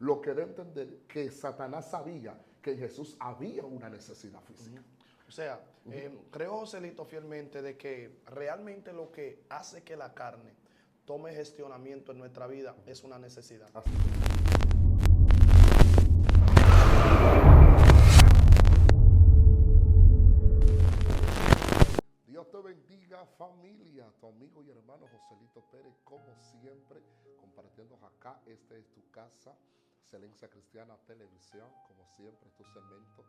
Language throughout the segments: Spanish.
lo que da a entender que Satanás sabía que en Jesús había una necesidad física. O sea, creo, Joselito, fielmente de que realmente lo que hace que la carne tome gestionamiento en nuestra vida es una necesidad. Así. Dios te bendiga, familia, tu amigo y hermano Joselito Pérez, como siempre, compartiendo acá. Este es tu casa, Excelencia Cristiana Televisión, como siempre, tu segmento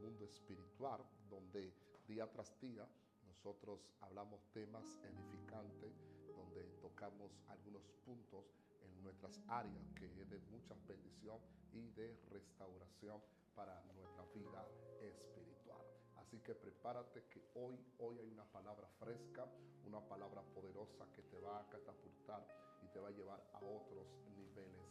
Mundo Espiritual, donde día tras día nosotros hablamos temas edificantes, donde tocamos algunos puntos en nuestras áreas que es de mucha bendición y de restauración para nuestra vida espiritual. Así que prepárate que hoy hay una palabra fresca, una palabra poderosa que te va a catapultar y te va a llevar a otros niveles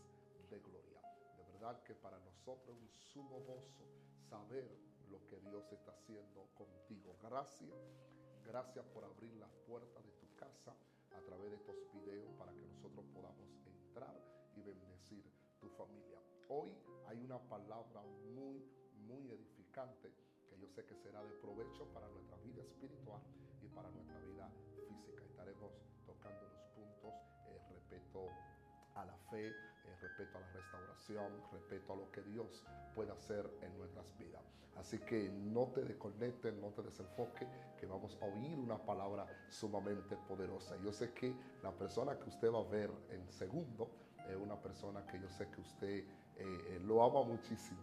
de gloria. De verdad que para nosotros es un sumo gozo saber lo que Dios está haciendo contigo. Gracias por abrir las puertas de tu casa a través de estos videos para que nosotros podamos entrar y bendecir tu familia. Hoy hay una palabra muy edificante que yo sé que será de provecho para nuestra vida espiritual y para nuestra vida física. Estaremos tocando unos puntos respecto a la fe, respecto a la restauración, respecto a lo que Dios puede hacer en nuestras vidas. Así que no te desconectes, no te desenfoques, que vamos a oír una palabra sumamente poderosa. Yo sé que la persona que usted va a ver en segundo es una persona que yo sé que usted lo ama muchísimo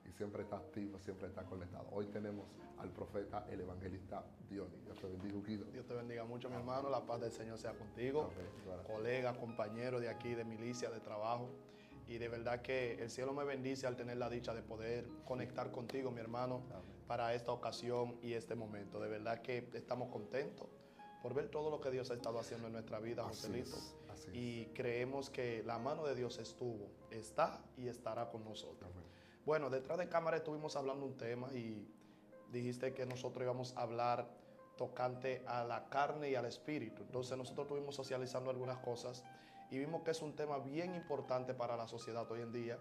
y siempre está activo, siempre está conectado. Hoy tenemos al profeta, el evangelista Dionis. Dios te bendiga, Guido. Dios te bendiga mucho, mi hermano. La paz del Señor sea contigo. Colega, compañero de aquí, de milicia, de trabajo. Y de verdad que el cielo me bendice al tener la dicha de poder conectar contigo, mi hermano, para esta ocasión y este momento. De verdad que estamos contentos por ver todo lo que Dios ha estado haciendo en nuestra vida, Joselito. Y creemos que la mano de Dios estuvo, está y estará con nosotros. Amén. Bueno, detrás de cámara estuvimos hablando un tema y dijiste que nosotros íbamos a hablar tocante a la carne y al espíritu. Entonces nosotros estuvimos socializando algunas cosas y vimos que es un tema bien importante para la sociedad hoy en día,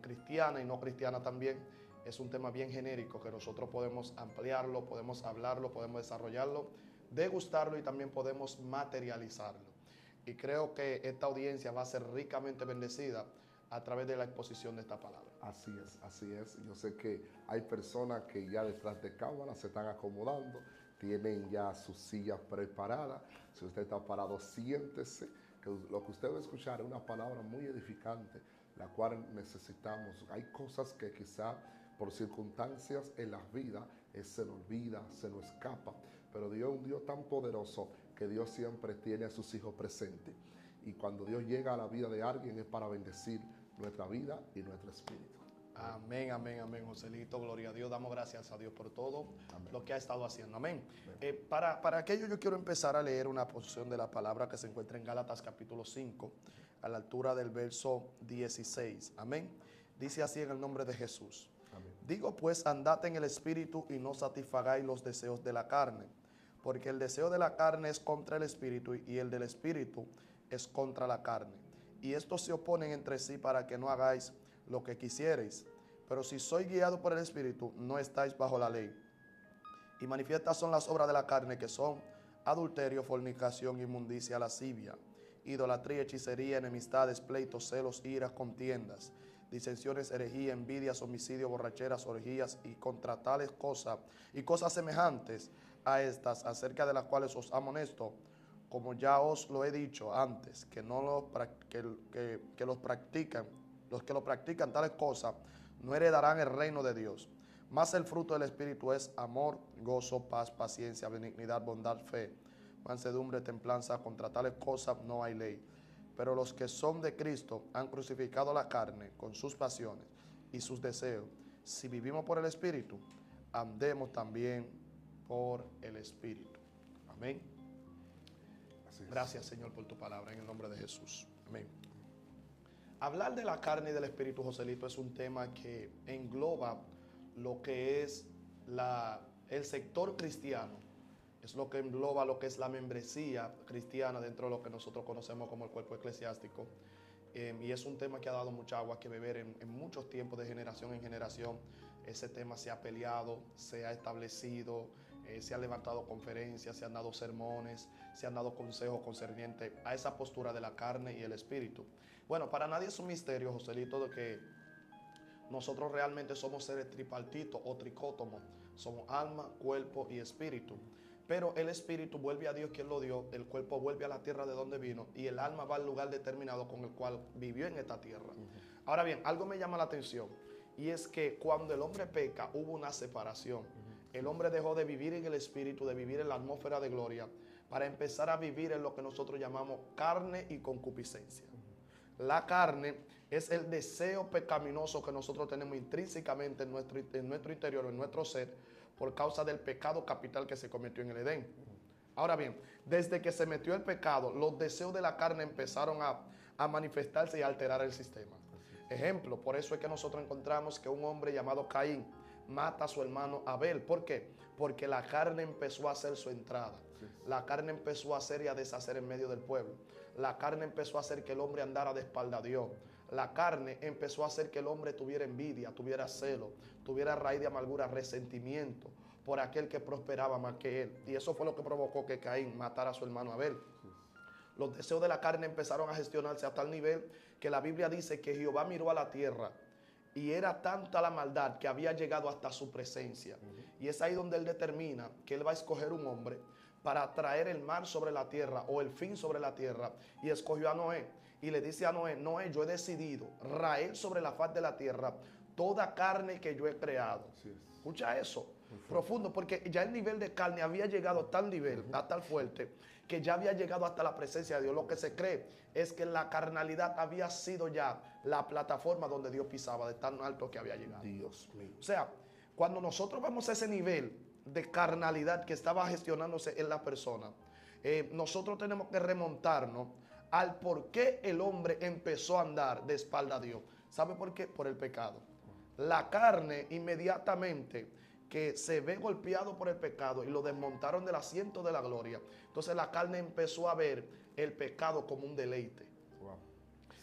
cristiana y no cristiana también. Es un tema bien genérico que nosotros podemos ampliarlo, podemos hablarlo, podemos desarrollarlo, degustarlo y también podemos materializarlo. Y creo que esta audiencia va a ser ricamente bendecida a través de la exposición de esta palabra. Así es, así es. Yo sé que hay personas que ya detrás de cámara se están acomodando, tienen ya sus sillas preparadas. Si usted está parado, siéntese, que lo que usted va a escuchar es una palabra muy edificante, la cual necesitamos. Hay cosas que quizá por circunstancias en las vidas se nos olvida, se nos escapa, pero Dios es un Dios tan poderoso que Dios siempre tiene a sus hijos presentes. Y cuando Dios llega a la vida de alguien es para bendecir nuestra vida y nuestro espíritu. Amén, amén, amén, Joselito. Gloria a Dios. Damos gracias a Dios por todo lo que ha estado haciendo. Amén. Para aquello yo quiero empezar a leer una porción de la palabra que se encuentra en Gálatas capítulo 5, a la altura del verso 16. Amén. Dice así en el nombre de Jesús. Amén. Digo pues, andad en el espíritu y no satisfagáis los deseos de la carne, porque el deseo de la carne es contra el espíritu y el del espíritu es contra la carne. Y estos se oponen entre sí para que no hagáis lo que quisierais. Pero si sois guiados por el Espíritu, no estáis bajo la ley. Y manifiestas son las obras de la carne, que son adulterio, fornicación, inmundicia, lascivia, idolatría, hechicería, enemistades, pleitos, celos, iras, contiendas, disensiones, herejía, envidias, homicidio, borracheras, orgías y contra tales cosas y cosas semejantes a estas, acerca de las cuales os amonesto, como ya os lo he dicho antes, que los que lo practican tales cosas no heredarán el reino de Dios. Mas el fruto del Espíritu es amor, gozo, paz, paciencia, benignidad, bondad, fe, mansedumbre, templanza. Contra tales cosas no hay ley. Pero los que son de Cristo han crucificado la carne con sus pasiones y sus deseos. Si vivimos por el Espíritu, andemos también por el Espíritu. Amén. Gracias, Señor, por tu palabra, en el nombre de Jesús. Amén. Hablar de la carne y del espíritu, Joselito, es un tema que engloba lo que es el sector cristiano. Es lo que engloba lo que es la membresía cristiana dentro de lo que nosotros conocemos como el cuerpo eclesiástico. y es un tema que ha dado mucha agua que beber en muchos tiempos, de generación en generación. Ese tema se ha peleado, se ha establecido, se han levantado conferencias, se han dado sermones, se han dado consejos concernientes a esa postura de la carne y el espíritu. Bueno, para nadie es un misterio, Joselito, de que nosotros realmente somos seres tripartitos o tricótomos. Somos alma, cuerpo y espíritu. Pero el espíritu vuelve a Dios quien lo dio, el cuerpo vuelve a la tierra de donde vino y el alma va al lugar determinado con el cual vivió en esta tierra. Ahora bien, algo me llama la atención, y es que cuando el hombre peca hubo una separación. El hombre dejó de vivir en el espíritu, de vivir en la atmósfera de gloria, para empezar a vivir en lo que nosotros llamamos carne y concupiscencia. La carne es el deseo pecaminoso que nosotros tenemos intrínsecamente en nuestro interior, en nuestro ser, por causa del pecado capital que se cometió en el Edén. Ahora bien, desde que se metió el pecado, los deseos de la carne empezaron a manifestarse y a alterar el sistema. Ejemplo, por eso es que nosotros encontramos que un hombre llamado Caín mata a su hermano Abel. ¿Por qué? Porque la carne empezó a hacer su entrada. La carne empezó a hacer y a deshacer en medio del pueblo. La carne empezó a hacer que el hombre andara de espalda a Dios. La carne empezó a hacer que el hombre tuviera envidia, tuviera celo, tuviera raíz de amargura, resentimiento por aquel que prosperaba más que él. Y eso fue lo que provocó que Caín matara a su hermano Abel. Los deseos de la carne empezaron a gestionarse a tal nivel que la Biblia dice que Jehová miró a la tierra y era tanta la maldad que había llegado hasta su presencia. Y es ahí donde él determina que él va a escoger un hombre para traer el mal sobre la tierra o el fin sobre la tierra. Y escogió a Noé. Y le dice a Noé: Noé, yo he decidido raer sobre la faz de la tierra toda carne que yo he creado. Escucha eso, profundo, porque ya el nivel de carne había llegado a tal nivel, a tal fuerte, que ya había llegado hasta la presencia de Dios. Lo que se cree es que la carnalidad había sido ya la plataforma donde Dios pisaba, de tan alto que había llegado. Dios mío. O sea, cuando nosotros vemos ese nivel de carnalidad que estaba gestionándose en la persona, nosotros tenemos que remontarnos al por qué el hombre empezó a andar de espalda a Dios. ¿Sabe por qué? Por el pecado. La carne, inmediatamente que se ve golpeado por el pecado y lo desmontaron del asiento de la gloria, entonces la carne empezó a ver el pecado como un deleite. Wow.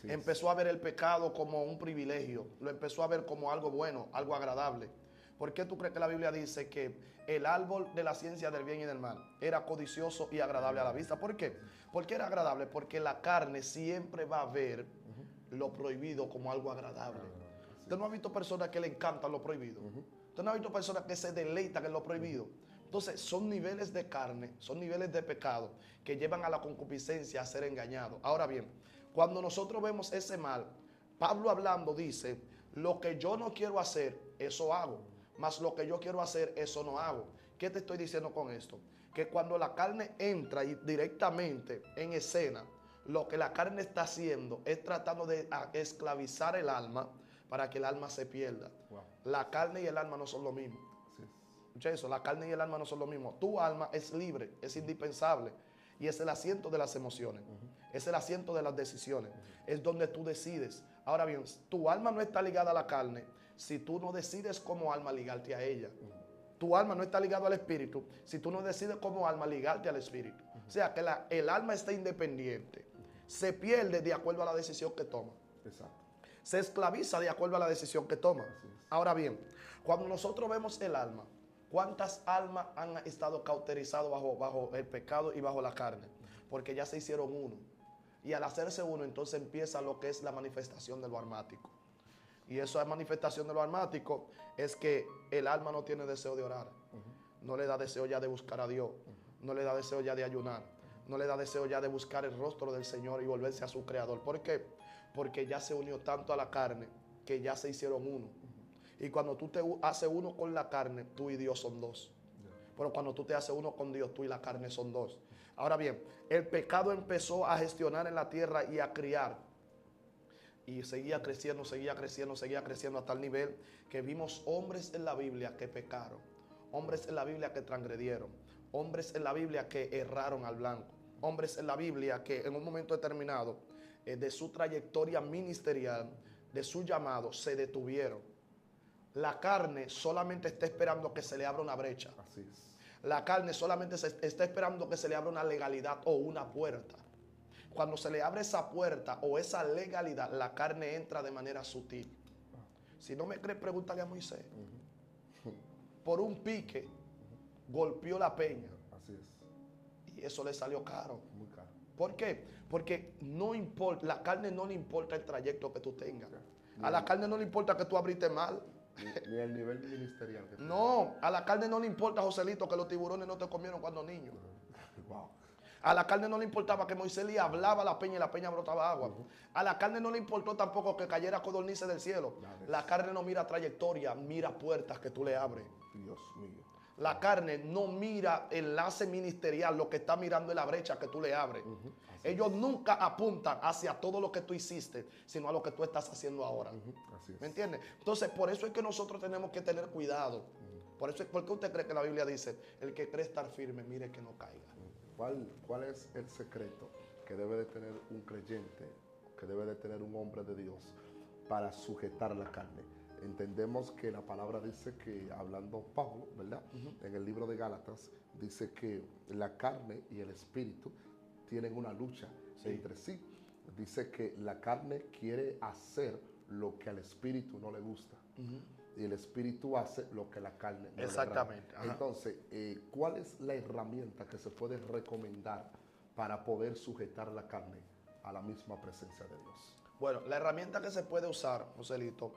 Empezó a ver el pecado como un privilegio, lo empezó a ver como algo bueno, algo agradable. ¿Por qué tú crees que la Biblia dice que el árbol de la ciencia del bien y del mal era codicioso y agradable a la vista? ¿Por qué? ¿Por qué era agradable? Porque la carne siempre va a ver lo prohibido como algo agradable. Usted no ha visto personas que le encantan lo prohibido. Usted no ha visto personas que se deleitan en lo prohibido. Entonces son niveles de carne, son niveles de pecado que llevan a la concupiscencia, a ser engañado. Ahora bien, cuando nosotros vemos ese mal, Pablo hablando dice: lo que yo no quiero hacer, eso hago. Mas lo que yo quiero hacer, eso no hago. ¿Qué te estoy diciendo con esto? Que cuando la carne entra directamente en escena, lo que la carne está haciendo es tratando de esclavizar el alma para que el alma se pierda. Wow. La carne y el alma no son lo mismo. Escucha eso, la carne y el alma no son lo mismo. Tu alma es libre, es indispensable y es el asiento de las emociones. Es el asiento de las decisiones. Es donde tú decides. Ahora bien, tu alma no está ligada a la carne si tú no decides como alma ligarte a ella. Tu alma no está ligada al espíritu si tú no decides como alma ligarte al espíritu. O sea que el alma está independiente. Se pierde de acuerdo a la decisión que toma. Exacto. Se esclaviza de acuerdo a la decisión que toma. Ahora bien, cuando nosotros vemos el alma, ¿cuántas almas han estado cauterizadas bajo el pecado y bajo la carne? Porque ya se hicieron uno. Y al hacerse uno, entonces empieza lo que es la manifestación de lo almático. Y esa manifestación de lo almático es que el alma no tiene deseo de orar. No le da deseo ya de buscar a Dios. No le da deseo ya de ayunar. No le da deseo ya de buscar el rostro del Señor y volverse a su creador. ¿Por qué? Porque ya se unió tanto a la carne que ya se hicieron uno. Y cuando tú te haces uno con la carne, tú y Dios son dos. Pero cuando tú te haces uno con Dios, tú y la carne son dos. Ahora bien, el pecado empezó a gestionar en la tierra y a criar. Y seguía creciendo, seguía creciendo, seguía creciendo a tal nivel que vimos hombres en la Biblia que pecaron. Hombres en la Biblia que transgredieron. Hombres en la Biblia que erraron al blanco. Hombres en la Biblia que en un momento determinado de su trayectoria ministerial, de su llamado, se detuvieron. La carne solamente está esperando que se le abra una brecha. Así es. La carne solamente está esperando que se le abra una legalidad o una puerta. Cuando se le abre esa puerta o esa legalidad, la carne entra de manera sutil. Si no me crees, pregúntale a Moisés. Por un pique, golpeó la peña. Así es. Y eso le salió caro. Muy caro. ¿Por qué? Porque no importa, la carne no le importa el trayecto que tú tengas. A la carne no le importa que tú abriste mal. Ni el nivel ministerial. Que No, a la carne no le importa, Joselito, que los tiburones no te comieron cuando niño. Wow. A la carne no le importaba que Moisés le hablaba a la peña y la peña brotaba agua. A la carne no le importó tampoco que cayera codornices del cielo. La carne no mira trayectoria, mira puertas que tú le abres. Dios mío. La carne no mira enlace ministerial, lo que está mirando es la brecha que tú le abres. Ellos nunca apuntan hacia todo lo que tú hiciste, sino a lo que tú estás haciendo ahora. Así es. ¿Me entiendes? Entonces, por eso es que nosotros tenemos que tener cuidado. ¿Por qué usted cree que la Biblia dice, el que cree estar firme, mire que no caiga? ¿Cuál es el secreto que debe de tener un creyente, que debe de tener un hombre de Dios para sujetar la carne? Entendemos que la palabra dice que, hablando Pablo, ¿verdad? En el libro de Gálatas, dice que la carne y el espíritu tienen una lucha entre sí. Dice que la carne quiere hacer lo que al espíritu no le gusta. Y el espíritu hace lo que la carne no le agrada. Exactamente. Entonces, ¿cuál es la herramienta que se puede recomendar para poder sujetar la carne a la misma presencia de Dios? Bueno, la herramienta que se puede usar, Joselito,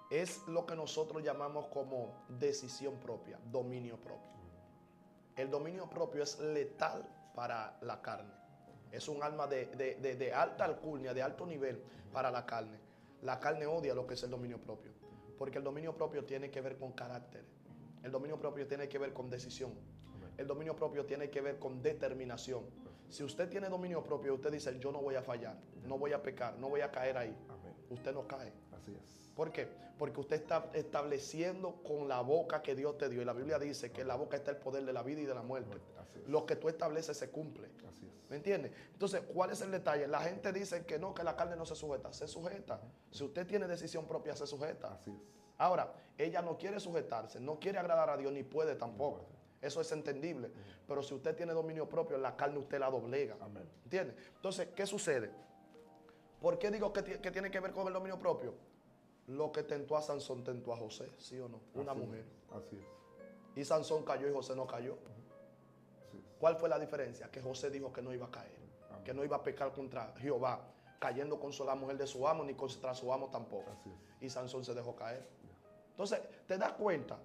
es lo que nosotros llamamos como decisión propia, dominio propio. El dominio propio es letal para la carne. Es un alma de alta alcurnia, de alto nivel para la carne. La carne odia lo que es el dominio propio, porque el dominio propio tiene que ver con carácter. El dominio propio tiene que ver con decisión. El dominio propio tiene que ver con determinación. Si usted tiene dominio propio, usted dice, yo no voy a fallar, no voy a pecar, no voy a caer ahí. Usted no cae. Así es. ¿Por qué? Porque usted está estableciendo con la boca que Dios te dio. Y la Biblia dice que en la boca está el poder de la vida y de la muerte. Lo que tú estableces se cumple. Así es. ¿Me entiendes? Entonces, ¿cuál es el detalle? La gente dice que no, que la carne no se sujeta. Se sujeta. Si usted tiene decisión propia, se sujeta. Así es. Ahora, ella no quiere sujetarse, no quiere agradar a Dios, ni puede tampoco. Eso es entendible. Pero si usted tiene dominio propio, la carne usted la doblega. Amén. ¿Entiendes? Entonces, ¿qué sucede? ¿Por qué digo que tiene que ver con el dominio propio? Lo que tentó a Sansón tentó a José, ¿sí o no? Una mujer. Así es. Y Sansón cayó y José no cayó. Así es. ¿Cuál fue la diferencia? Que José dijo que no iba a caer, que no iba a pecar contra Jehová, cayendo con la mujer de su amo, ni contra su amo tampoco. Así es. Y Sansón se dejó caer. Entonces, ¿te das cuenta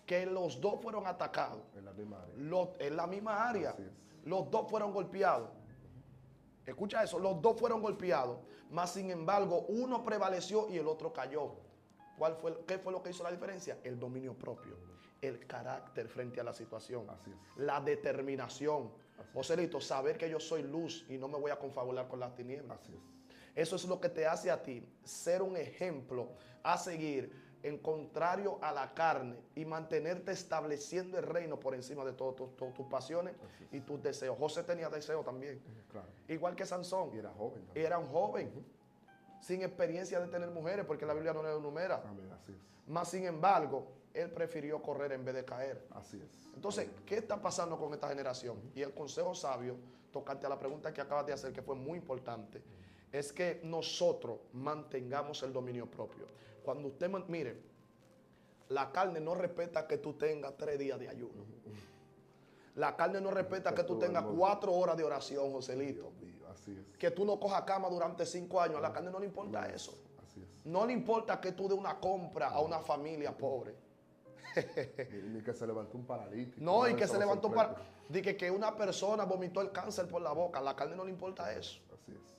que los dos fueron atacados? En la misma área. En la misma área. Así es. Los dos fueron golpeados. Escucha eso, los dos fueron golpeados, mas sin embargo uno prevaleció y el otro cayó. ¿Qué fue lo que hizo la diferencia? El dominio propio, el carácter frente a la situación, Así es. la determinación. Joselito, saber que yo soy luz y no me voy a confabular con las tinieblas. Así es. Eso es lo que te hace a ti ser un ejemplo a seguir, en contrario a la carne, y mantenerte estableciendo el reino por encima de todas tus pasiones y tus deseos. José tenía deseos también, Claro. igual que Sansón. Y era joven Y también. era un joven, sin experiencia de tener mujeres, porque la Biblia no le enumera. Amén. Así es. Mas sin embargo, él prefirió correr en vez de caer. Así es. Entonces, ¿qué está pasando con esta generación? Y el consejo sabio, tocante a la pregunta que acabas de hacer, que fue muy importante, es que nosotros mantengamos el dominio propio. Cuando usted, mire, la carne no respeta que tú tengas 3 días de ayuno. La carne no respeta que tú tengas 4 horas de oración, Joselito. Dios mío, así es. Que tú no cojas cama durante 5 años. A la carne no le importa eso. Así es. No le importa que tú des una compra a una familia pobre. Ni que se levantó un paralítico. No, y que eso se lo levantó sorprende. para... Dije que una persona vomitó el cáncer por la boca. A la carne no le importa eso. Así es.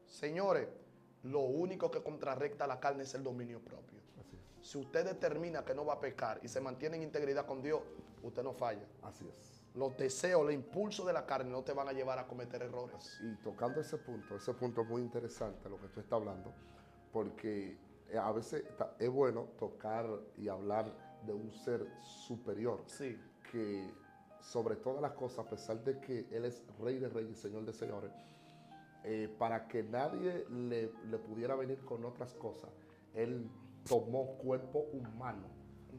Señores, lo único que contrarrecta a la carne es el dominio propio. Así es. Si usted determina que no va a pecar y se mantiene en integridad con Dios, usted no falla. Así es. Los deseos, los impulsos de la carne no te van a llevar a cometer errores. Y tocando ese punto es muy interesante lo que tú estás hablando, porque a veces es bueno tocar y hablar de un ser superior, Sí. que sobre todas las cosas, a pesar de que Él es Rey de Reyes y Señor de Señores, para que nadie le pudiera venir con otras cosas, Él tomó cuerpo humano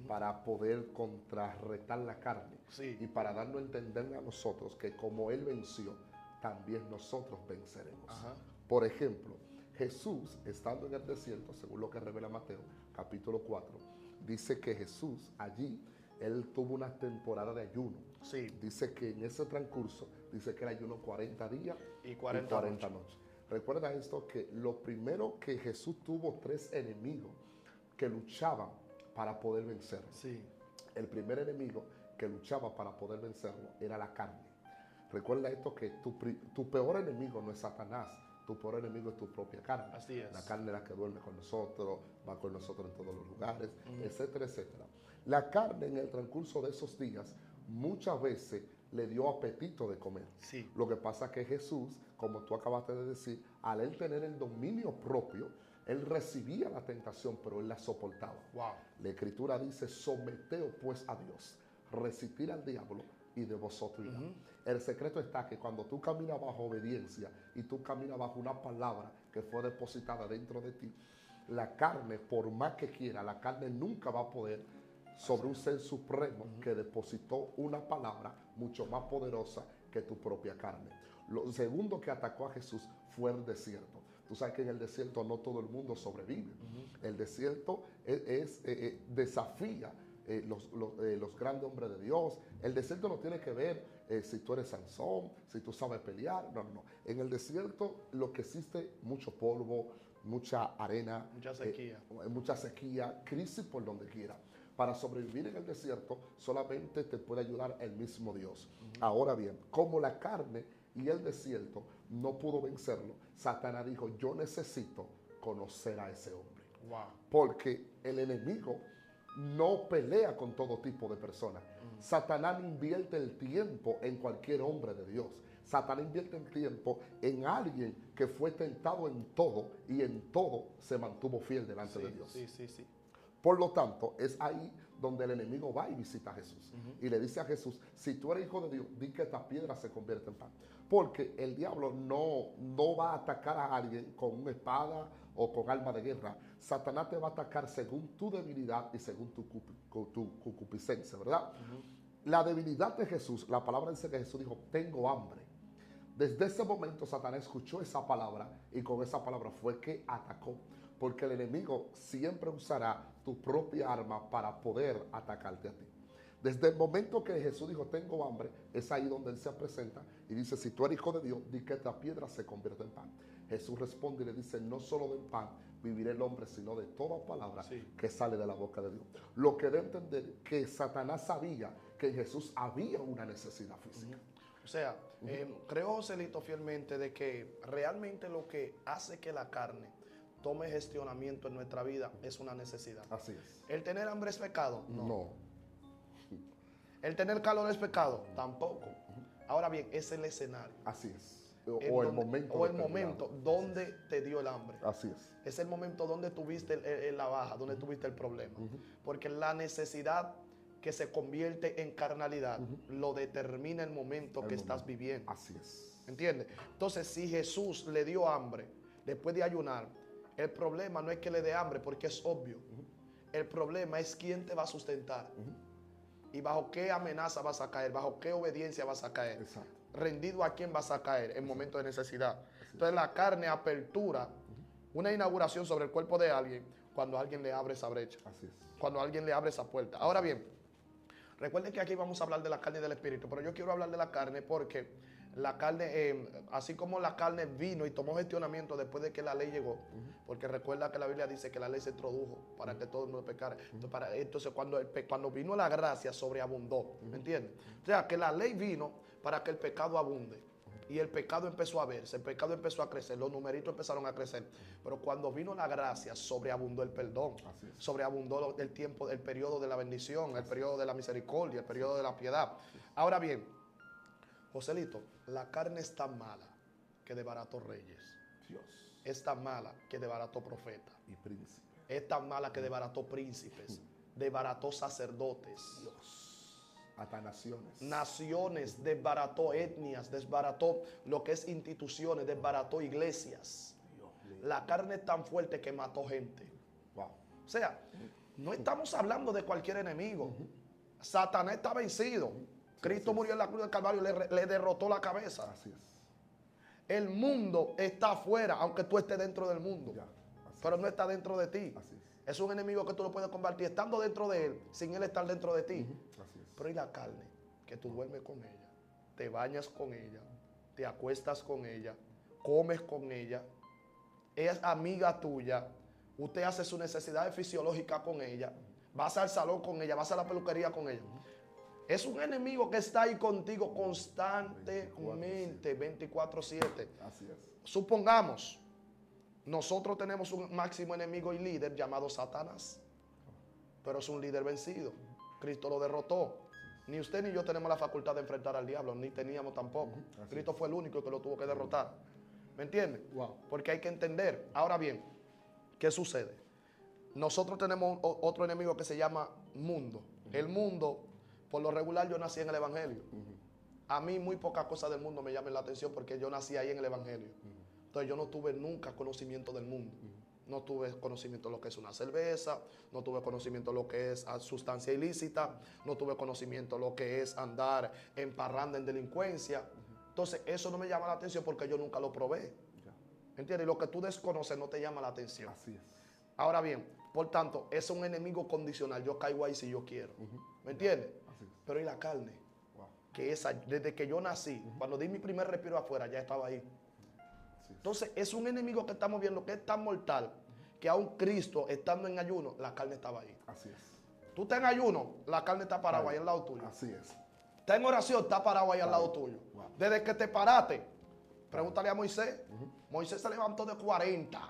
para poder contrarrestar la carne. Sí. Y para darnos a entender a nosotros que como Él venció, también nosotros venceremos. Ajá. Por ejemplo, Jesús, estando en el desierto, según lo que revela Mateo, capítulo 4, dice que Jesús allí, él tuvo una temporada de ayuno. Sí. Dice que en ese transcurso, dice que era ayuno 40 días Y 40 noches. Recuerda esto, que lo primero que Jesús tuvo 3 enemigos que luchaban para poder vencerlo. Sí. El primer enemigo que luchaba para poder vencerlo era la carne. Recuerda esto, que tu peor enemigo no es Satanás, tu peor enemigo es tu propia carne. Así es. La carne es la que duerme con nosotros, va con nosotros en todos los lugares, etcétera, etcétera. La carne en el transcurso de esos días muchas veces le dio apetito de comer. Sí. Lo que pasa es que Jesús, como tú acabaste de decir, al él tener el dominio propio, él recibía la tentación, pero él la soportaba. Wow. La Escritura dice: someteos pues a Dios, resistir al diablo y de vosotros irá. El secreto está que cuando tú caminas bajo obediencia y tú caminas bajo una palabra que fue depositada dentro de ti, la carne, por más que quiera, la carne nunca va a poder sobre un ser supremo que depositó una palabra mucho más poderosa que tu propia carne. Lo segundo que atacó a Jesús fue el desierto. Tú sabes que en el desierto no todo el mundo sobrevive. El desierto desafía los grandes hombres de Dios. El desierto no tiene que ver si tú eres Sansón, si tú sabes pelear. No, no. En el desierto lo que existe, mucho polvo, mucha arena, mucha sequía, crisis por donde quiera. Para sobrevivir en el desierto solamente te puede ayudar el mismo Dios. Ahora bien, como la carne y el desierto no pudo vencerlo, Satanás dijo: yo necesito conocer a ese hombre. Wow. Porque el enemigo no pelea con todo tipo de personas. Satanás no invierte el tiempo en cualquier hombre de Dios. Satanás invierte el tiempo en alguien que fue tentado en todo y en todo se mantuvo fiel delante de Dios. Sí. Por lo tanto, es ahí donde el enemigo va y visita a Jesús. Y le dice a Jesús: si tú eres hijo de Dios, di que esta piedra se convierta en pan. Porque el diablo no va a atacar a alguien con una espada o con arma de guerra. Satanás te va a atacar según tu debilidad y según tu concupiscencia, ¿verdad? La debilidad de Jesús, la palabra dice que Jesús dijo: tengo hambre. Desde ese momento Satanás escuchó esa palabra y con esa palabra fue que atacó. Porque el enemigo siempre usará tu propia arma para poder atacarte a ti. Desde el momento que Jesús dijo: tengo hambre, es ahí donde él se presenta y dice: si tú eres hijo de Dios, di que esta piedra se convierta en pan. Jesús responde y le dice: no solo del pan vivirá el hombre, sino de toda palabra que sale de la boca de Dios. Lo que debe entender que Satanás sabía que en Jesús había una necesidad física. O sea, creo, Joselito, fielmente de que realmente lo que hace que la carne tome gestionamiento en nuestra vida es una necesidad. Así es. ¿El tener hambre es pecado? No. ¿El tener calor es pecado? Tampoco. Ahora bien, es el escenario. Así es. O el momento. O el momento donde te dio el hambre. Así es. Es el momento donde tuviste la baja, donde tuviste el problema. Porque la necesidad que se convierte en carnalidad lo determina el momento que estás viviendo. Así es. ¿Entiendes? Entonces, si Jesús le dio hambre después de ayunar, el problema no es que le dé hambre, porque es obvio. El problema es quién te va a sustentar. Y bajo qué amenaza vas a caer, bajo qué obediencia vas a caer. Exacto. Rendido a quién vas a caer en momentos de necesidad. Entonces la carne apertura una inauguración sobre el cuerpo de alguien cuando alguien le abre esa brecha. Así es. Cuando alguien le abre esa puerta. Ahora bien, recuerden que aquí vamos a hablar de la carne y del espíritu, pero yo quiero hablar de la carne porque la carne, así como la carne vino y tomó gestionamiento después de que la ley llegó, porque recuerda que la Biblia dice que la ley se introdujo para que todo el mundo pecara. Entonces cuando vino la gracia, sobreabundó, ¿me entiendes? O sea, que la ley vino para que el pecado abunde. Y el pecado empezó a verse, el pecado empezó a crecer, los numeritos empezaron a crecer. Pero cuando vino la gracia, sobreabundó el perdón, sobreabundó el tiempo, el periodo de la bendición, el periodo de la misericordia, el periodo de la piedad. Ahora bien, Joselito, la carne es tan mala que desbarató reyes. Dios. Es tan mala que desbarató profetas. Y príncipe. Es tan mala que desbarató príncipes, desbarató sacerdotes. Dios. Hasta naciones. Naciones, desbarató etnias, desbarató lo que es instituciones, desbarató iglesias. La carne es tan fuerte que mató gente. Wow. O sea, no estamos hablando de cualquier enemigo. Satanás está vencido. Cristo murió en la cruz del Calvario, le derrotó la cabeza. Así es. El mundo está afuera, aunque tú estés dentro del mundo. Pero no está dentro de ti. Así es. Es un enemigo que tú lo puedes combatir estando dentro de él, sin él estar dentro de ti. Así es. Pero ¿y la carne? Que tú duermes con ella, te bañas con ella, te acuestas con ella, comes con ella, es amiga tuya, usted hace sus necesidades fisiológicas con ella, vas al salón con ella, vas a la peluquería con ella. Es un enemigo que está ahí contigo constantemente, 24/7. Así es. Supongamos, nosotros tenemos un máximo enemigo y líder llamado Satanás, pero es un líder vencido. Cristo lo derrotó. Ni usted ni yo tenemos la facultad de enfrentar al diablo, ni teníamos tampoco. Cristo fue el único que lo tuvo que derrotar. ¿Me entiende? Wow. Porque hay que entender. Ahora bien, ¿qué sucede? Nosotros tenemos otro enemigo que se llama mundo. El mundo, por lo regular, yo nací en el Evangelio. A mí muy pocas cosas del mundo me llaman la atención porque yo nací ahí en el Evangelio. Entonces yo no tuve nunca conocimiento del mundo. No tuve conocimiento de lo que es una cerveza, no tuve conocimiento de lo que es sustancia ilícita, no tuve conocimiento de lo que es andar en parranda, en delincuencia. Entonces eso no me llama la atención porque yo nunca lo probé. ¿Entiendes? Lo que tú desconoces no te llama la atención. Así es. Ahora bien, por tanto, es un enemigo condicional. Yo caigo ahí si yo quiero. ¿Me entiendes? Así es. Pero ¿y la carne? Wow. Que esa, desde que yo nací, cuando di mi primer respiro afuera, ya estaba ahí. Entonces es un enemigo que estamos viendo que es tan mortal que aún Cristo estando en ayuno, la carne estaba ahí. Así es. Tú estás en ayuno, la carne está parada ahí al lado tuyo. Así es. Está en oración, está parado ahí al lado tuyo. Wow. Desde que te paraste, pregúntale a Moisés. Moisés se levantó de 40.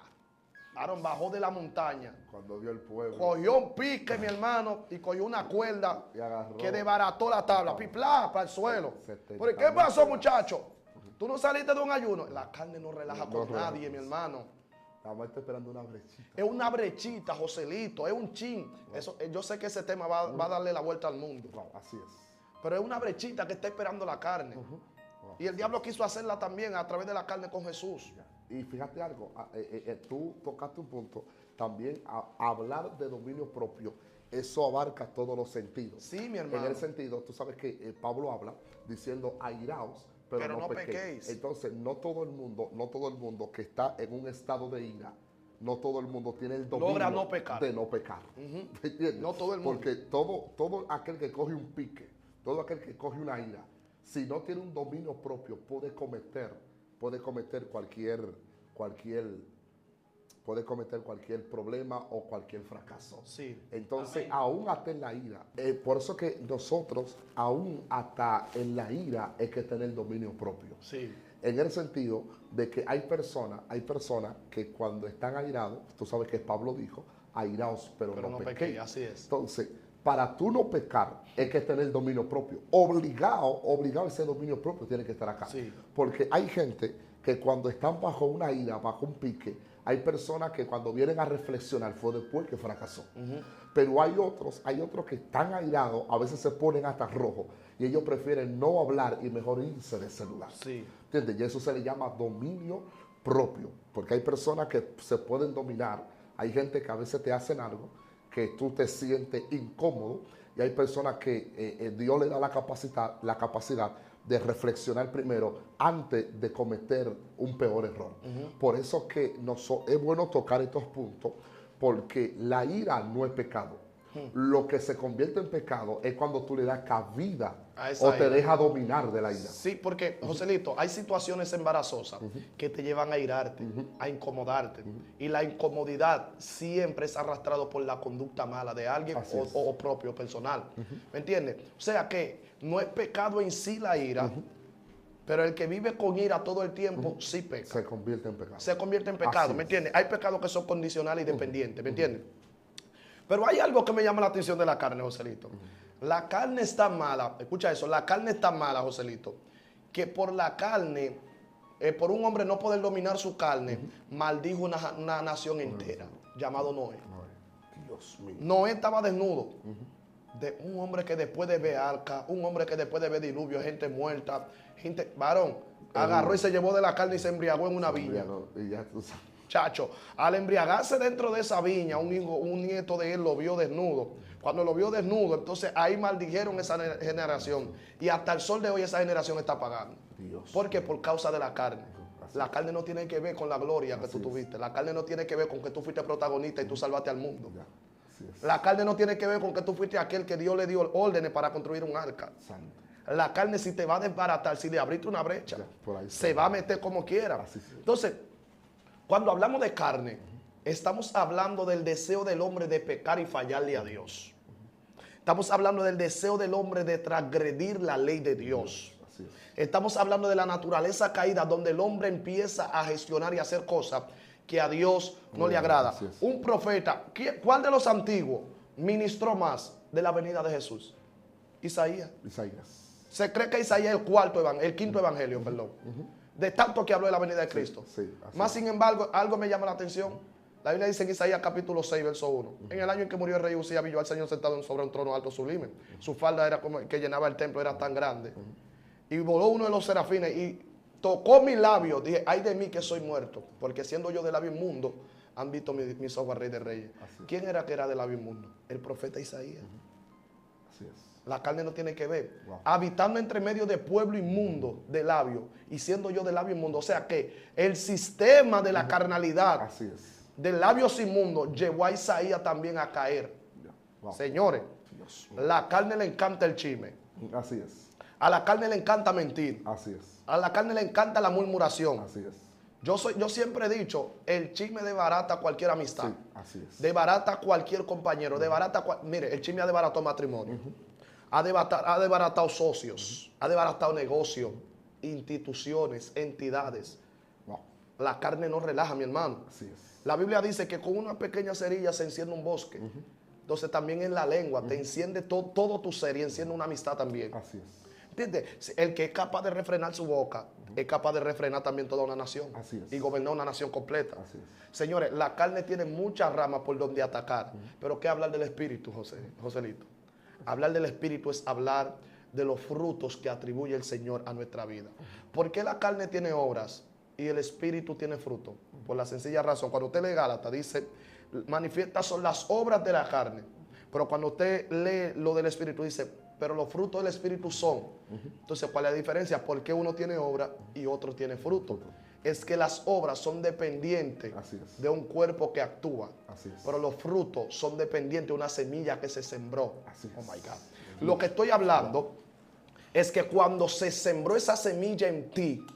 Aarón bajó de la montaña. Cuando vio el pueblo. Cogió un pique, mi hermano, y cogió una cuerda Y agarró. que desbarató la tabla. Piplá, para el suelo. 70 ¿Pero qué pasó, muchacho? Tú no saliste de un ayuno. La carne no relaja con nadie, mi hermano. Estamos esperando una brechita. Es una brechita, Joselito, es un chin. Eso, yo sé que ese tema va a darle la vuelta al mundo. Wow, así es. Pero es una brechita que está esperando la carne. Wow. Y el diablo quiso hacerla también a través de la carne con Jesús. Y fíjate algo, tú tocaste un punto, también hablar de dominio propio, eso abarca todos los sentidos. Sí, mi hermano. En el sentido, tú sabes que Pablo habla diciendo airaos, pero no pequéis. Entonces, no todo el mundo que está en un estado de ira, no todo el mundo tiene el dominio logra no pecar. de no pecar. ¿Me entiendes? No todo el mundo. Porque todo aquel que coge un pique, todo aquel que coge una ira, si no tiene un dominio propio, puede cometer cualquier problema o cualquier fracaso. Sí. Entonces, aún hasta en la ira, por eso que nosotros, aún hasta en la ira, hay que tener dominio propio. Sí. En el sentido de que hay personas que cuando están airados, tú sabes que Pablo dijo, airaos, pero no pequéis. Así es. Entonces, para tú no pecar, hay que tener dominio propio. Obligado ese dominio propio tiene que estar acá. Sí. Porque hay gente que cuando están bajo una ira, bajo un pique, hay personas que cuando vienen a reflexionar fue después que fracasó. Pero hay otros que están airados, a veces se ponen hasta rojos y ellos prefieren no hablar y mejor irse de ese lugar. Sí. ¿Entiendes? Y eso se le llama dominio propio, porque hay personas que se pueden dominar, hay gente que a veces te hacen algo que tú te sientes incómodo y hay personas que Dios le da la capacidad de reflexionar primero antes de cometer un peor error. Por eso que es bueno tocar estos puntos, porque la ira no es pecado. Lo que se convierte en pecado es cuando tú le das cabida o te dejas dominar de la ira. Sí, porque, Joselito, hay situaciones embarazosas que te llevan a irarte, a incomodarte. Y la incomodidad siempre es arrastrado por la conducta mala de alguien o propio, personal. ¿Me entiendes? O sea que no es pecado en sí la ira, pero el que vive con ira todo el tiempo sí peca. Se convierte en pecado. Se convierte en pecado, ¿me entiendes? Hay pecados que son condicionales y dependientes, ¿me entiendes? Pero hay algo que me llama la atención de la carne, Joselito. La carne está mala, escucha eso, la carne está mala, Joselito, que por la carne, por un hombre no poder dominar su carne, maldijo una nación entera, llamado Noé. Dios mío. Noé estaba desnudo. De un hombre que después de ver arca, un hombre que después de ver diluvio, gente muerta, varón, agarró y se llevó de la carne y se embriagó en una viña. Y ya tú sabes. Chacho, al embriagarse dentro de esa viña, un nieto de él lo vio desnudo. Cuando lo vio desnudo, entonces ahí maldijeron esa generación. Y hasta el sol de hoy esa generación está pagando. Dios. ¿Por qué? Por causa de la carne. La carne no tiene que ver con la gloria que tú tuviste. La carne no tiene que ver con que tú fuiste protagonista y tú salvaste al mundo. La carne no tiene que ver con que tú fuiste aquel que Dios le dio órdenes para construir un arca. La carne, si te va a desbaratar, si le abriste una brecha, se va a meter como quiera. Entonces, cuando hablamos de carne, estamos hablando del deseo del hombre de pecar y fallarle a Dios. Estamos hablando del deseo del hombre de transgredir la ley de Dios. Estamos hablando de la naturaleza caída, donde el hombre empieza a gestionar y hacer cosas que a Dios no le agrada. Un profeta, ¿cuál de los antiguos ministró más de la venida de Jesús? Isaías. Se cree que Isaías es el quinto evangelio, perdón. De tanto que habló de la venida de Cristo. Más sin embargo, algo me llama la atención. La Biblia dice en Isaías capítulo 6, verso 1. En el año en que murió el rey Usías, vio al Señor sentado sobre un trono alto sublime. Su falda era como que llenaba el templo, era tan grande. Y voló uno de los serafines y tocó mi labio. Dije, ay de mí que soy muerto, porque siendo yo de labio inmundo, han visto mis ojos al Rey de Reyes. ¿Quién era que era de labio inmundo? El profeta Isaías. La carne no tiene que ver. Habitando entre medio de pueblo inmundo de labio y siendo yo de labio inmundo. O sea que el sistema de la carnalidad de labios inmundos llevó a Isaías también a caer. Señores, la carne le encanta el chisme. A la carne le encanta mentir. A la carne le encanta la murmuración. Yo siempre he dicho, el chisme desbarata cualquier amistad. Desbarata cualquier compañero. Mire, el chisme ha desbaratado matrimonio. Ha desbaratado socios. Ha desbaratado negocios, instituciones, entidades. La carne no relaja, mi hermano. La Biblia dice que con una pequeña cerilla se enciende un bosque. Entonces también en la lengua te enciende todo tu ser y enciende una amistad también. ¿Entiendes? El que es capaz de refrenar su boca es capaz de refrenar también toda una nación y gobernar una nación completa. Señores, la carne tiene muchas ramas por donde atacar. Pero ¿qué hablar del espíritu, Joselito? Hablar del espíritu es hablar de los frutos que atribuye el Señor a nuestra vida. ¿Por qué la carne tiene obras y el espíritu tiene fruto? Por la sencilla razón, cuando usted lee Gálatas, dice, manifiestas son las obras de la carne. Pero cuando usted lee lo del espíritu, dice, pero los frutos del espíritu son. Entonces, ¿cuál es la diferencia? ¿Por qué uno tiene obra y otro tiene fruto? Es que las obras son dependientes de un cuerpo que actúa. Pero los frutos son dependientes de una semilla que se sembró. Oh my God. Lo que estoy hablando es que cuando se sembró esa semilla en ti,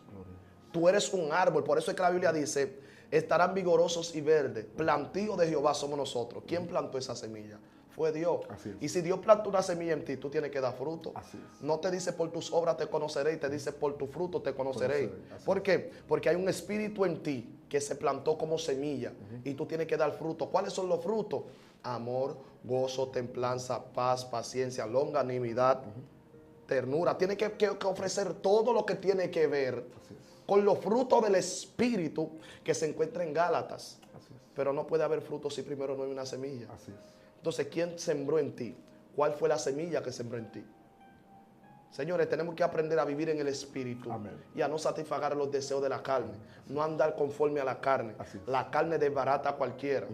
tú eres un árbol. Por eso es que la Biblia dice, estarán vigorosos y verdes. Plantío de Jehová somos nosotros. ¿Quién plantó esa semilla? Fue Dios. Y si Dios plantó una semilla en ti, tú tienes que dar fruto. No te dice por tus obras te conoceréis, te dice por tu fruto te conoceréis. ¿Por qué? Porque hay un espíritu en ti que se plantó como semilla y tú tienes que dar fruto. ¿Cuáles son los frutos? Amor, gozo, templanza, paz, paciencia, longanimidad, ternura. Tiene que ofrecer todo lo que tiene que ver con los frutos del espíritu que se encuentra en Gálatas. Pero no puede haber frutos si primero no hay una semilla. Entonces, ¿quién sembró en ti? ¿Cuál fue la semilla que sembró en ti? Señores, tenemos que aprender a vivir en el espíritu y a no satisfacer los deseos de la carne. No andar conforme a la carne. La carne desbarata a cualquiera.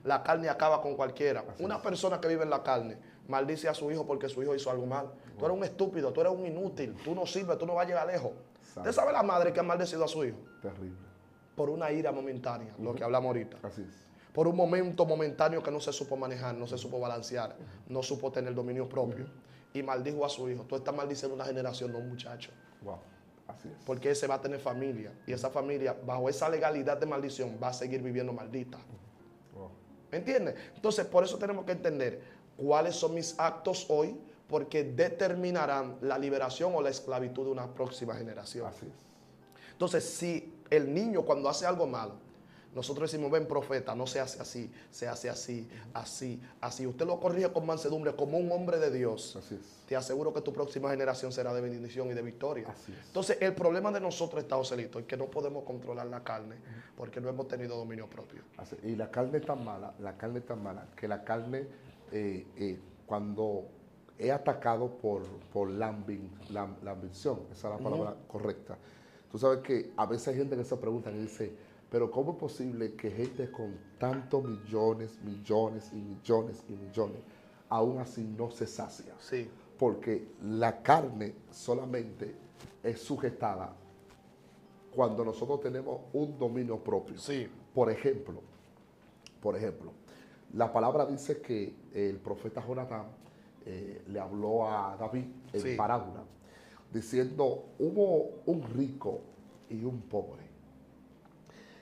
La carne acaba con cualquiera. Una persona que vive en la carne maldice a su hijo porque su hijo hizo algo mal. Tú eres un estúpido, tú eres un inútil, tú no sirves, tú no vas a llegar lejos. ¿Usted sabe la madre que ha maldecido a su hijo? Terrible. Por una ira momentánea, lo que hablamos ahorita. Por un momento momentáneo que no se supo manejar, no se supo balancear, no supo tener dominio propio. Y maldijo a su hijo. Tú estás maldiciendo una generación, no un muchacho. Porque ese va a tener familia. Y esa familia, bajo esa legalidad de maldición, va a seguir viviendo maldita. ¿Me entiendes? Entonces, por eso tenemos que entender cuáles son mis actos hoy, porque determinarán la liberación o la esclavitud de una próxima generación. Entonces, si el niño cuando hace algo malo, nosotros decimos, ven profeta, no se hace así, se hace así, así, así. Usted lo corrige con mansedumbre, como un hombre de Dios. Te aseguro que tu próxima generación será de bendición y de victoria. Entonces, el problema de nosotros está, Joselito, es que no podemos controlar la carne porque no hemos tenido dominio propio. Y la carne es tan mala, que la carne, cuando es atacado por la ambición, esa es la palabra correcta. Tú sabes que a veces hay gente que se pregunta y dice, pero ¿cómo es posible que gente con tantos millones aún así no se sacia? Porque la carne solamente es sujetada cuando nosotros tenemos un dominio propio. Sí. Por ejemplo, la palabra dice que el profeta Jonatán le habló a David en parábola, diciendo, hubo un rico y un pobre.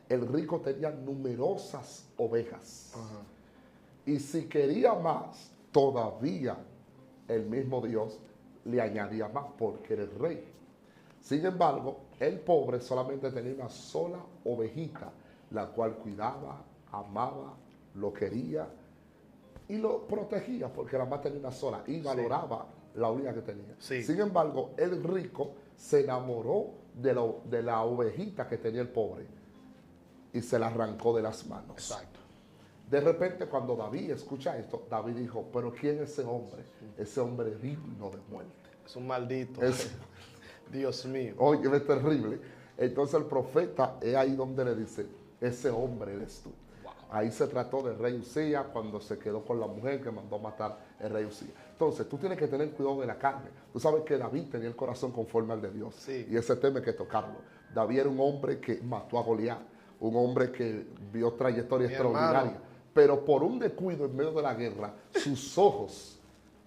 El rico tenía numerosas ovejas. Ajá. Y si quería más, todavía el mismo Dios le añadía más porque era el rey. Sin embargo, el pobre solamente tenía una sola ovejita, la cual cuidaba, amaba, lo quería y lo protegía porque la más tenía una sola y valoraba la única que tenía. Sí. Sin embargo, el rico se enamoró de la ovejita que tenía el pobre y se la arrancó de las manos. Exacto. De repente, cuando David escucha esto, David dijo, pero ¿quién es ese hombre? Ese hombre digno de muerte. Es un maldito. Dios mío. Oye, es terrible. Entonces el profeta es ahí donde le dice, ese hombre eres tú. Wow. Ahí se trató del rey Usías cuando se quedó con la mujer que mandó matar el rey Usías. Entonces tú tienes que tener cuidado de la carne. Tú sabes que David tenía el corazón conforme al de Dios. Sí. Y ese tema hay que tocarlo. David era un hombre que mató a Goliat. Un hombre que vio trayectoria extraordinaria. Pero por un descuido en medio de la guerra, sus ojos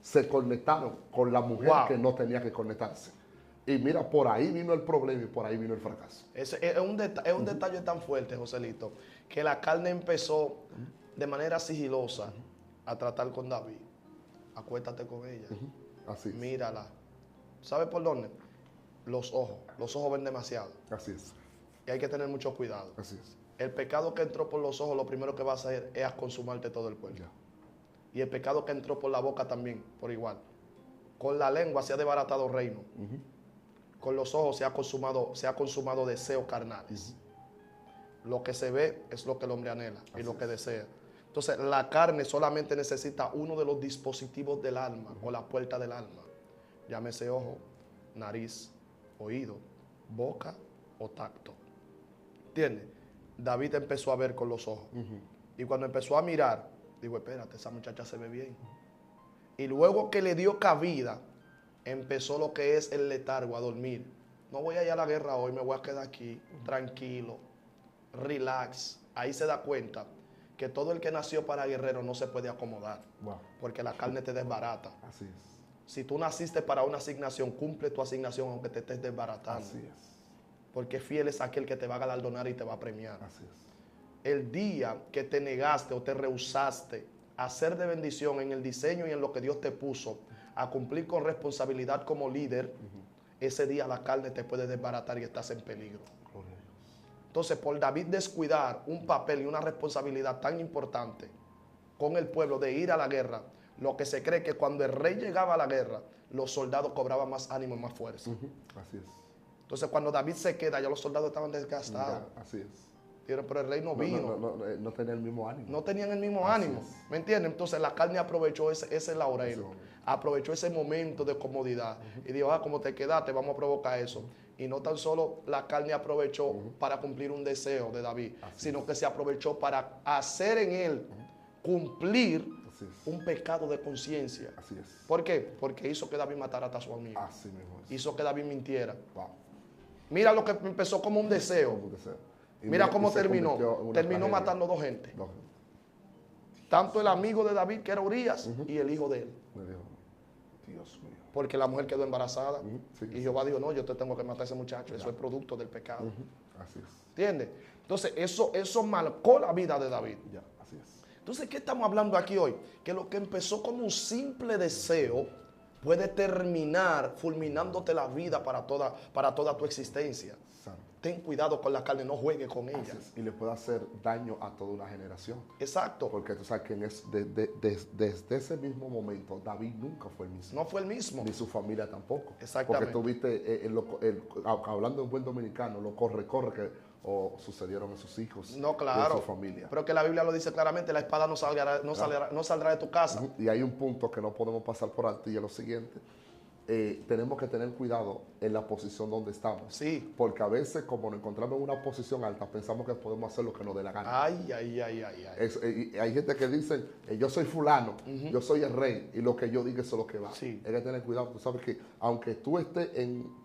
se conectaron con la mujer que no tenía que conectarse. Y mira, por ahí vino el problema y por ahí vino el fracaso. Es un detalle tan fuerte, Joselito, que la carne empezó de manera sigilosa a tratar con David. Acuéstate con ella. Así es. Mírala. ¿Sabe por dónde? Los ojos. Los ojos ven demasiado. Así es. Y hay que tener mucho cuidado. Así es. El pecado que entró por los ojos, lo primero que va a hacer es a consumarte todo el cuerpo. Y el pecado que entró por la boca también, por igual. Con la lengua se ha desbaratado reino. Con los ojos se ha consumado deseos carnales. Lo que se ve es lo que el hombre anhela y lo que desea. Entonces, la carne solamente necesita uno de los dispositivos del alma o la puerta del alma. Llámese ojo, nariz, oído, boca o tacto. ¿Entiendes? David empezó a ver con los ojos. Y cuando empezó a mirar, digo, espérate, esa muchacha se ve bien. Y luego que le dio cabida, empezó lo que es el letargo, a dormir. No voy a ir a la guerra hoy, me voy a quedar aquí, tranquilo, relax. Ahí se da cuenta que todo el que nació para guerrero no se puede acomodar. Porque la carne te desbarata. Así es. Si tú naciste para una asignación, cumple tu asignación aunque te estés desbaratando. Así es. Porque fiel es aquel que te va a galardonar y te va a premiar. Así es. El día que te negaste o te rehusaste a ser de bendición en el diseño y en lo que Dios te puso, a cumplir con responsabilidad como líder, ese día la carne te puede desbaratar y estás en peligro. Entonces, por David descuidar un papel y una responsabilidad tan importante con el pueblo de ir a la guerra, lo que se cree que cuando el rey llegaba a la guerra, los soldados cobraban más ánimo y más fuerza. Así es. Entonces, cuando David se queda, ya los soldados estaban desgastados. Así es. Pero el rey no vino. No tenía el mismo ánimo. No tenían el mismo ánimo. ¿Me entienden? Entonces la carne aprovechó ese laurel. Aprovechó ese momento de comodidad. Y dijo, como te quedaste, vamos a provocar eso. Y no tan solo la carne aprovechó para cumplir un deseo de David, sino que se aprovechó para hacer en él cumplir un pecado de conciencia. Así es. ¿Por qué? Porque hizo que David matara a su amigo. Así mismo es. Hizo que David mintiera. Mira lo que empezó como un deseo. Mira cómo terminó. Terminó matando dos gente. Tanto el amigo de David, que era Urías, y el hijo de él. Dios mío. Porque la mujer quedó embarazada. Y Jehová dijo, no, yo te tengo que matar a ese muchacho. Eso es producto del pecado. Así es. ¿Entiendes? Entonces, eso marcó la vida de David. Así es. Entonces, ¿qué estamos hablando aquí hoy? Que lo que empezó como un simple deseo puede terminar fulminándote la vida para toda tu existencia. Ten cuidado con la carne, no juegue con ella. Y le puede hacer daño a toda una generación. Exacto. Porque tú sabes que desde ese mismo momento, David nunca fue el mismo. No fue el mismo. Ni su familia tampoco. Exactamente. Porque tú viste, hablando en buen dominicano, lo corre que sucedieron a sus hijos. No, claro. Y a su familia. Pero que la Biblia lo dice claramente, la espada no saldrá de tu casa. Y hay un punto que no podemos pasar por alto y es lo siguiente. tenemos que tener cuidado en la posición donde estamos. Sí. Porque a veces, como nos encontramos en una posición alta, pensamos que podemos hacer lo que nos dé la gana. Ay. Y hay gente que dice, yo soy fulano, yo soy el rey, y lo que yo diga eso es lo que va. Sí. Hay que tener cuidado. Tú sabes que aunque tú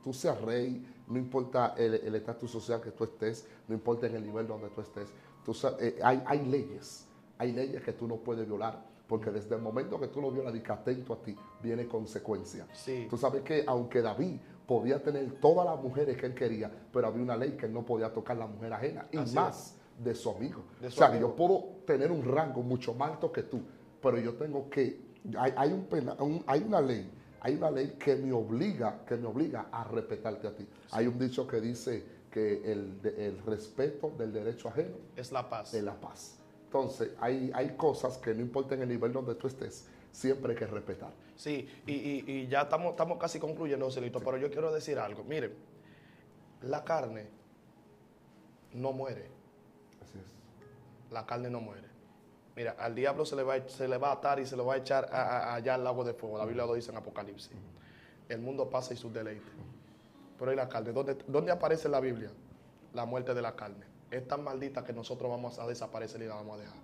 tú seas rey, no importa el estatus social que tú estés, no importa en el nivel donde tú estés, hay leyes que tú no puedes violar. Porque desde el momento que tú lo violas y que atento a ti, viene consecuencia. Sí. Tú sabes que aunque David podía tener todas las mujeres que él quería, pero había una ley que él no podía tocar la mujer ajena, y Así más de su amigo. De su o sea, amigo. yo puedo tener un rango mucho más alto que tú, pero yo tengo que, hay una ley que me obliga a respetarte a ti. Sí. Hay un dicho que dice que el respeto del derecho ajeno es la paz. Es la paz. Entonces, hay cosas que no importan el nivel donde tú estés, siempre hay que respetar. Sí, y ya estamos casi concluyendo, Joselito, sí. Pero yo quiero decir algo. Miren, la carne no muere. Así es. La carne no muere. Mira, al diablo se le va a atar y se lo va a echar allá al lago de fuego. La Biblia lo dice en Apocalipsis. El mundo pasa y sus deleites. Pero ¿y la carne? ¿Dónde aparece en la Biblia? La muerte de la carne. Es tan maldita que nosotros vamos a desaparecer y la vamos a dejar.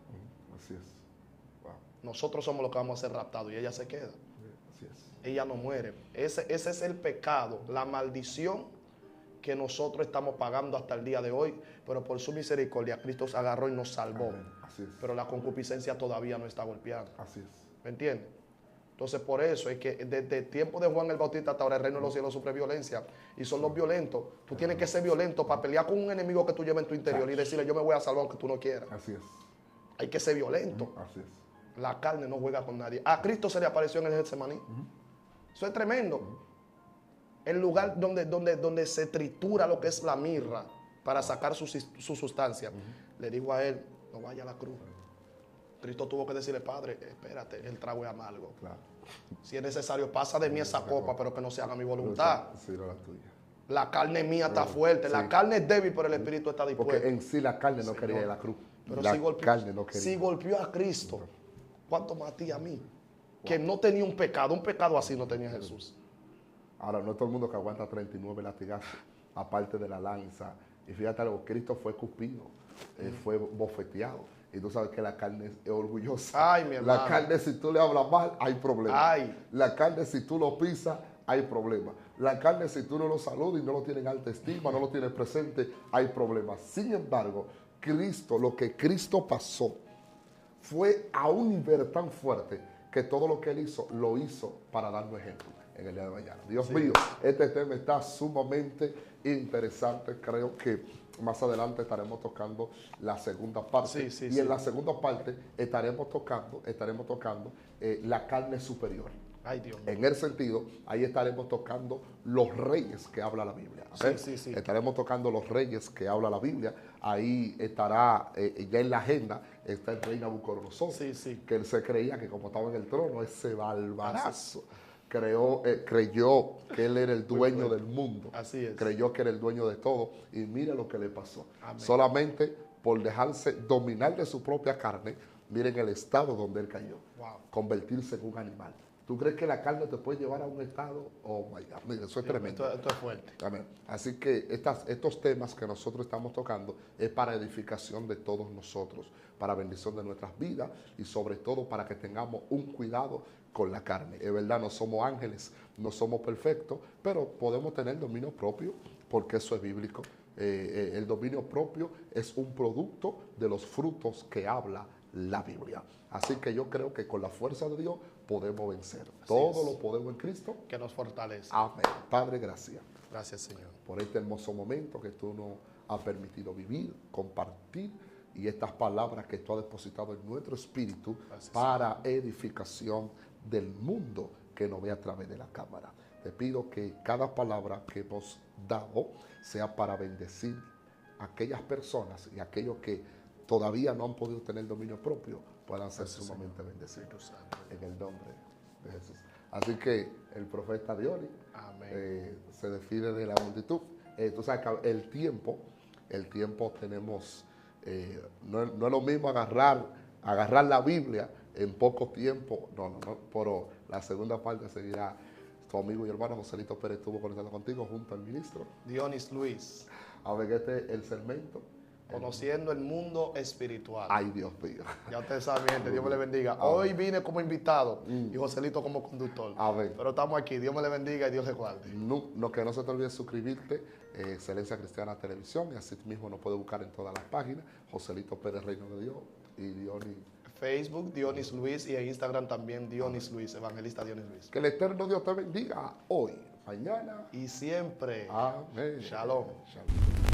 Así es. Wow. Nosotros somos los que vamos a ser raptados y ella se queda. Así es. Ella no muere. Ese es el pecado, la maldición que nosotros estamos pagando hasta el día de hoy, pero por su misericordia Cristo se agarró y nos salvó. Así es. Pero la concupiscencia todavía no está golpeada. Así es. ¿Me entiendes? Entonces, por eso es que desde el tiempo de Juan el Bautista hasta ahora el reino de los cielos sufre violencia. Y son los violentos. Tú tienes que ser violento para pelear con un enemigo que tú llevas en tu interior y decirle, yo me voy a salvar aunque tú no quieras. Así es. Hay que ser violento. Así es. La carne no juega con nadie. A Cristo se le apareció en el Getsemaní. Eso es tremendo. El lugar donde se tritura lo que es la mirra para sacar su sustancia. Le dijo a él, no vaya a la cruz. Cristo tuvo que decirle, Padre, espérate, el trago es amargo. Claro. Si es necesario, pasa de mí esa copa, pero que no se haga mi voluntad. Sí, no la tuya. La carne mía está fuerte, sí. La carne es débil, pero el espíritu está dispuesto. Porque en sí la carne no quería ir a la cruz. Pero la carne no quería. Si golpeó a Cristo, ¿cuánto más a ti y a mí? Que no tenía un pecado así no tenía Jesús. Ahora, no es todo el mundo que aguanta 39 latigazos, aparte de la lanza. Y fíjate algo, Cristo fue escupido, fue bofeteado. Y tú sabes que la carne es orgullosa. Ay, mi hermano. La carne, si tú le hablas mal, hay problemas. Ay. La carne, si tú lo pisas, hay problemas. La carne, si tú no lo saludas y no lo tienes en alta estima, no lo tienes presente, hay problemas. Sin embargo, Cristo, lo que Cristo pasó, fue a un nivel tan fuerte que todo lo que Él hizo, lo hizo para darnos ejemplo en el día de mañana. Dios mío, este tema está sumamente interesante. Creo que más adelante estaremos tocando la segunda parte. Y en la segunda parte estaremos tocando la carne superior. Ay, Dios mío. En el sentido, ahí estaremos tocando los reyes que habla la Biblia. Sí. Estaremos tocando los reyes que habla la Biblia. Ahí estará, ya en la agenda, está el rey Nabucodonosor. Que él se creía que como estaba en el trono, ese barbarazo creyó que él era el dueño del mundo. Así es. Creyó que era el dueño de todo. Y mire lo que le pasó. Amén. Solamente por dejarse dominar de su propia carne, miren el estado donde él cayó. Wow. Convertirse en un animal. ¿Tú crees que la carne te puede llevar a un estado? Oh my God, mira, eso es tremendo. Esto es fuerte. Amén. Así que estos temas que nosotros estamos tocando es para edificación de todos nosotros, para bendición de nuestras vidas y sobre todo para que tengamos un cuidado con la carne. Es verdad, no somos ángeles, no somos perfectos, pero podemos tener dominio propio porque eso es bíblico. El dominio propio es un producto de los frutos que habla la Biblia. Así que yo creo que con la fuerza de Dios podemos vencer. Todo lo podemos en Cristo que nos fortalece. Amén. Padre, gracias. Gracias, Señor. Por este hermoso momento que tú nos has permitido vivir, compartir y estas palabras que tú has depositado en nuestro espíritu para edificación del mundo que nos ve a través de la cámara. Te pido que cada palabra que hemos dado sea para bendecir a aquellas personas y aquellos que todavía no han podido tener dominio propio puedan ser sumamente bendecidos en el nombre de Jesús. Así que el profeta Dioli se despide de la multitud. Tú sabes que el tiempo tenemos, no es lo mismo agarrar la Biblia en poco tiempo, no, pero la segunda parte seguirá Tu amigo y hermano Joselito Pérez estuvo conectado contigo junto al ministro. Dionis Luis, A ver, este es el segmento. conociendo el mundo espiritual. Ay, Dios mío. Ya ustedes saben, gente, Dios me le bendiga. Hoy vine como invitado y Joselito como conductor. A ver. Pero estamos aquí, Dios me le bendiga y Dios le guarde. No, que no se te olvide suscribirte, Excelencia Cristiana Televisión, y así mismo nos puede buscar en todas las páginas, Joselito Pérez Reino de Dios y Dionis. Facebook, Dionis Luis, y en Instagram también Dionis Luis, Evangelista Dionis Luis. Que el eterno Dios te bendiga hoy, mañana. Y siempre. Amén. Shalom. Shalom.